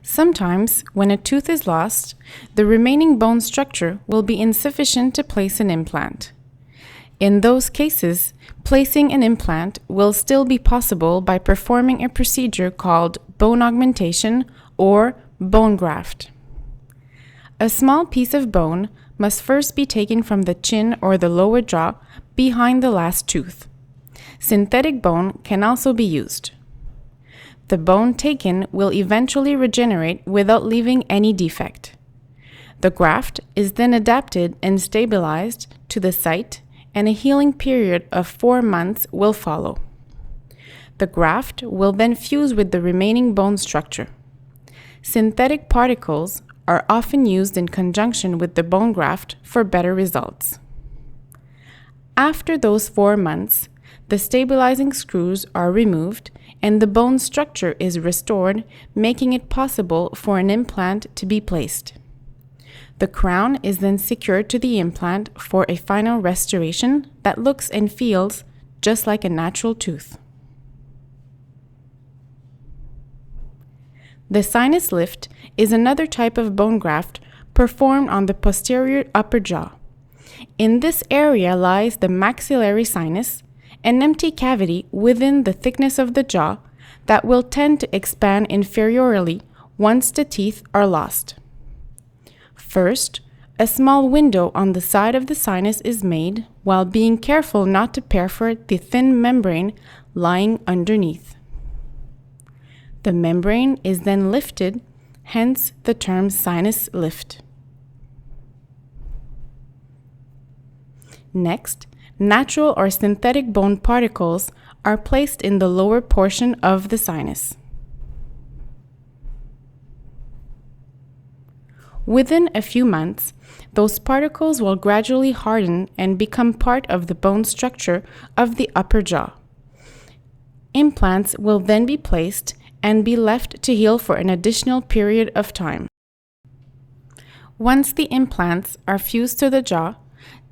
Sometimes, when a tooth is lost, the remaining bone structure will be insufficient to place an implant. In those cases, placing an implant will still be possible by performing a procedure called bone augmentation or bone graft. A small piece of bone must first be taken from the chin or the lower jaw behind the last tooth. Synthetic bone can also be used. The bone taken will eventually regenerate without leaving any defect. The graft is then adapted and stabilized to the site, and a healing period of 4 months will follow. The graft will then fuse with the remaining bone structure. Synthetic particles are often used in conjunction with the bone graft for better results. After those 4 months, the stabilizing screws are removed and the bone structure is restored, making it possible for an implant to be placed. The crown is then secured to the implant for a final restoration that looks and feels just like a natural tooth. The sinus lift is another type of bone graft performed on the posterior upper jaw. In this area lies the maxillary sinus, an empty cavity within the thickness of the jaw that will tend to expand inferiorly once the teeth are lost. First, a small window on the side of the sinus is made while being careful not to perforate the thin membrane lying underneath. The membrane is then lifted, hence the term sinus lift. Next, natural or synthetic bone particles are placed in the lower portion of the sinus. Within a few months, those particles will gradually harden and become part of the bone structure of the upper jaw. Implants will then be placed and be left to heal for an additional period of time. Once the implants are fused to the jaw,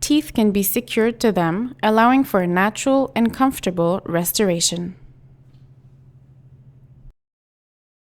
teeth can be secured to them, allowing for a natural and comfortable restoration.